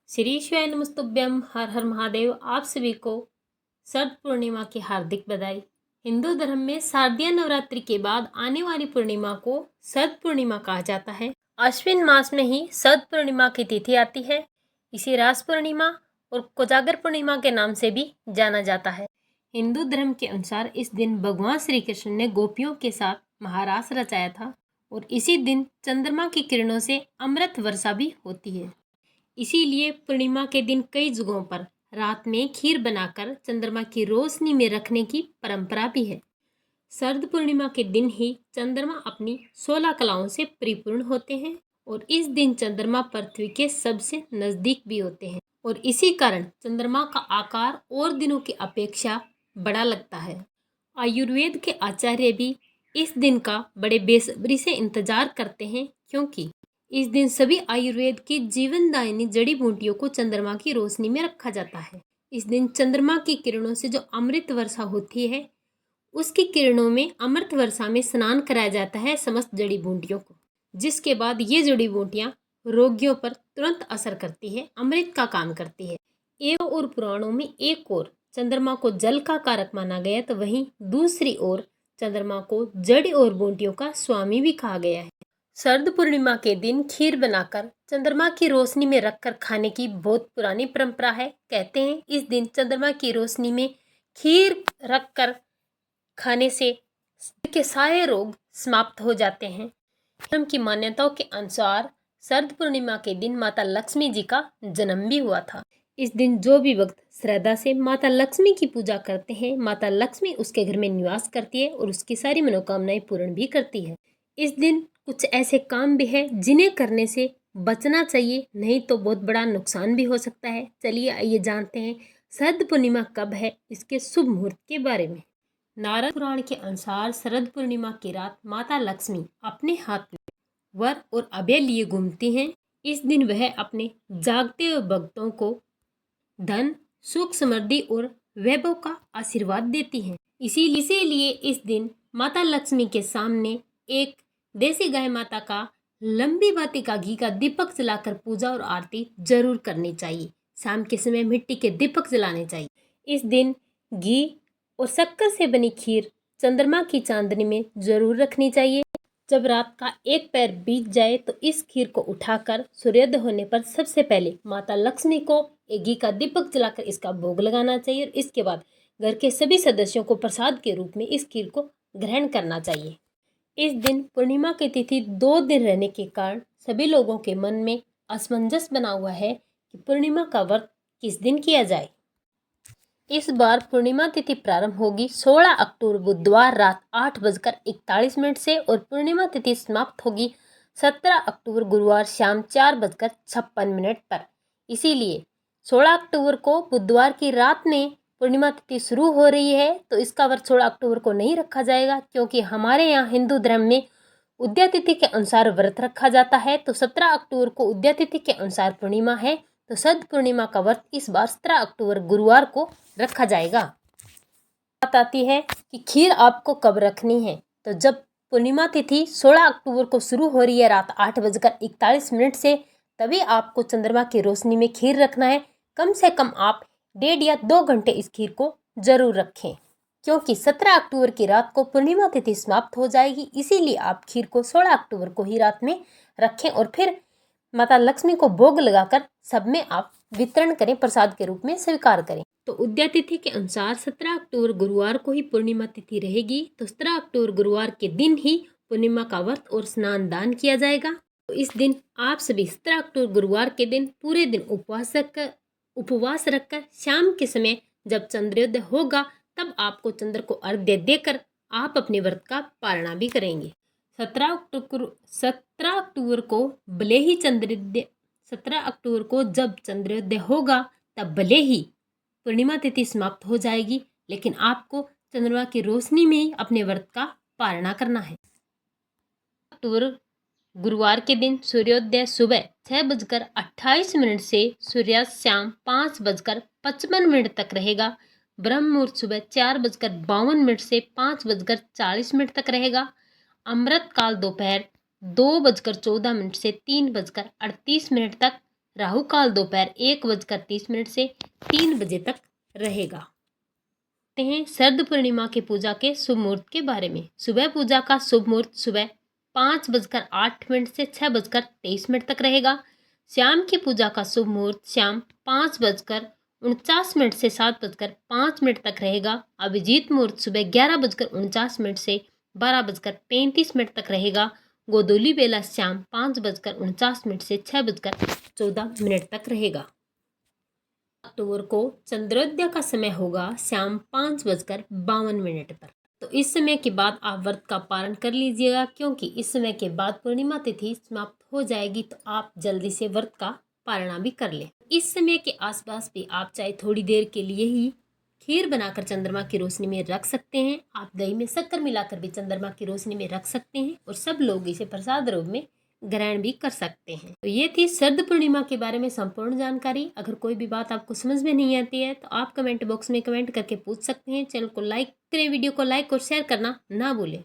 श्री शिवाय नमस्तुभ्यम। हर हर महादेव। आप सभी को शरद पूर्णिमा की हार्दिक बधाई। हिंदू धर्म में शारदीय नवरात्रि के बाद आने वाली पूर्णिमा को शरद पूर्णिमा कहा जाता है। अश्विन मास में ही शरद पूर्णिमा की तिथि आती है। इसे रास पूर्णिमा और कोजागर पूर्णिमा के नाम से भी जाना जाता है। हिंदू धर्म के अनुसार इस दिन भगवान श्री कृष्ण ने गोपियों के साथ महारास रचाया था और इसी दिन चंद्रमा की किरणों से अमृत वर्षा भी होती है। इसीलिए पूर्णिमा के दिन कई जगहों पर रात में खीर बनाकर चंद्रमा की रोशनी में रखने की परंपरा भी है। शरद पूर्णिमा के दिन ही चंद्रमा अपनी 16 कलाओं से परिपूर्ण होते हैं और इस दिन चंद्रमा पृथ्वी के सबसे नजदीक भी होते हैं और इसी कारण चंद्रमा का आकार और दिनों की अपेक्षा बड़ा लगता है। आयुर्वेद के आचार्य भी इस दिन का बड़े बेसब्री से इंतजार करते हैं, क्योंकि इस दिन सभी आयुर्वेद की जीवनदायिनी जड़ी बूटियों को चंद्रमा की रोशनी में रखा जाता है। इस दिन चंद्रमा की किरणों से जो अमृत वर्षा होती है, उसकी किरणों में अमृत वर्षा में स्नान कराया जाता है समस्त जड़ी बूटियों को, जिसके बाद ये जड़ी बूटियां रोगियों पर तुरंत असर करती है, अमृत का काम करती है। एवं और पुराणों में एक और चंद्रमा को जल का कारक माना गया, तो वहीं दूसरी ओर चंद्रमा को जड़ी और बूटियों का स्वामी भी कहा गया है। शरद पूर्णिमा के दिन खीर बनाकर चंद्रमा की रोशनी में रखकर खाने की बहुत पुरानी परंपरा है। कहते हैं इस दिन चंद्रमा की रोशनी में खीर रखकर खाने से के सारे रोग समाप्त हो जाते हैं। धर्म की मान्यताओं के अनुसार शरद पूर्णिमा के दिन माता लक्ष्मी जी का जन्म भी हुआ था। इस दिन जो भी भक्त श्रद्धा से माता लक्ष्मी की पूजा करते हैं, माता लक्ष्मी उसके घर में निवास करती है और उसकी सारी मनोकामनाएं पूर्ण भी करती है। इस दिन कुछ ऐसे काम भी है जिन्हें करने से बचना चाहिए, नहीं तो बहुत बड़ा नुकसान भी हो सकता है। चलिए आइए जानते हैं शरद पूर्णिमा कब है, इसके शुभ मुहूर्त के बारे में। नारद पुराण के अनुसार शरद पूर्णिमा की रात माता लक्ष्मी अपने हाथ में वर और अभय लिए घूमती हैं। इस दिन वह अपने जागते हुए भक्तों को धन, सुख, समृद्धि और वैभव का आशीर्वाद देती हैं। इसीलिए इस दिन माता लक्ष्मी के सामने एक देसी गाय माता का लंबी बाती का घी का दीपक जलाकर पूजा और आरती जरूर करनी चाहिए। शाम के समय मिट्टी के दीपक जलाने चाहिए। इस दिन घी और शक्कर से बनी खीर चंद्रमा की चांदनी में जरूर रखनी चाहिए। जब रात का एक पैर बीत जाए तो इस खीर को उठाकर सूर्योदय होने पर सबसे पहले माता लक्ष्मी को एक घी का दीपक जलाकर इसका भोग लगाना चाहिए और इसके बाद घर के सभी सदस्यों को प्रसाद के रूप में इस खीर को ग्रहण करना चाहिए। इस दिन पूर्णिमा की तिथि 2 दिन रहने के कारण सभी लोगों के मन में असमंजस बना हुआ है कि पूर्णिमा का व्रत किस दिन किया जाए। इस बार पूर्णिमा तिथि प्रारंभ होगी 16 अक्टूबर बुधवार रात 8:41 से और पूर्णिमा तिथि समाप्त होगी 17 अक्टूबर गुरुवार शाम 4:56 पर। इसीलिए 16 अक्टूबर को बुधवार की रात में पूर्णिमा तिथि शुरू हो रही है, तो इसका व्रत 16 अक्टूबर को नहीं रखा जाएगा, क्योंकि हमारे यहाँ हिंदू धर्म में उदया तिथि के अनुसार व्रत रखा जाता है। तो 17 अक्टूबर को उदया तिथि के अनुसार पूर्णिमा है, तो शरद पूर्णिमा का व्रत इस बार 17 अक्टूबर गुरुवार को रखा जाएगा। बात आती है कि खीर आपको कब रखनी है, तो जब पूर्णिमा तिथि 16 अक्टूबर को शुरू हो रही है रात 8:41 से, तभी आपको चंद्रमा की रोशनी में खीर रखना है। कम से कम आप 1.5 या 2 घंटे इस खीर को जरूर रखें, क्योंकि 17 अक्टूबर की रात को पूर्णिमा तिथि समाप्त हो जाएगी। इसीलिए आप खीर को 16 अक्टूबर को ही रात में रखें और फिर माता लक्ष्मी को भोग लगाकर सब में आप वितरण करें, प्रसाद के रूप में स्वीकार करें। तो उदया तिथि के अनुसार 17 अक्टूबर गुरुवार को ही पूर्णिमा तिथि रहेगी, तो 17 अक्टूबर गुरुवार के दिन ही पूर्णिमा का व्रत और स्नान दान किया जाएगा। तो इस दिन आप सभी 17 अक्टूबर गुरुवार के दिन पूरे दिन उपवास रखकर शाम के समय जब चंद्रोदय होगा तब आपको चंद्र को अर्घ्य देकर आप अपने व्रत का पालना भी करेंगे। 17 अक्टूबर को भले ही 17 अक्टूबर को जब चंद्रोदय होगा तब भले ही पूर्णिमा तिथि समाप्त हो जाएगी, लेकिन आपको चंद्रमा की रोशनी में ही अपने व्रत का पालना करना है। अक्टूबर गुरुवार के दिन सूर्योदय सुबह 6:28 से सूर्यास्त शाम 5:55 तक रहेगा। ब्रह्म मुहूर्त सुबह 4:52 से 5:40 तक रहेगा। अमृत काल दोपहर 2:14 से 3:38 तक राहु काल दोपहर 1:30 से 3 बजे तक रहेगा। हैं शरद पूर्णिमा की पूजा के शुभ मुहूर्त के बारे में। सुबह पूजा का शुभ मुहूर्त सुबह 5:08 से 6:23 तक रहेगा। शाम की पूजा का शुभ मुहूर्त शाम 5:49 से 7:05 तक रहेगा। अभिजीत मुहूर्त सुबह 11:49 से 12:35 तक रहेगा। गोधूली बेला शाम 5:49 से 6:14 तक रहेगा। अक्टूबर को चंद्रोदय का समय होगा शाम 5:52 पर। तो इस समय के बाद आप व्रत का पालन कर लीजिएगा, क्योंकि इस समय के बाद पूर्णिमा तिथि समाप्त हो जाएगी, तो आप जल्दी से व्रत का पालना भी कर लें। इस समय के आसपास भी आप चाहे थोड़ी देर के लिए ही खीर बनाकर चंद्रमा की रोशनी में रख सकते हैं। आप दही में शक्कर मिलाकर भी चंद्रमा की रोशनी में रख सकते हैं और सब लोग इसे प्रसाद रूप में ग्रहण भी कर सकते हैं। तो ये थी शरद पूर्णिमा के बारे में संपूर्ण जानकारी। अगर कोई भी बात आपको समझ में नहीं आती है तो आप कमेंट बॉक्स में कमेंट करके पूछ सकते हैं। चैनल को लाइक करें, वीडियो को लाइक और शेयर करना ना भूलें।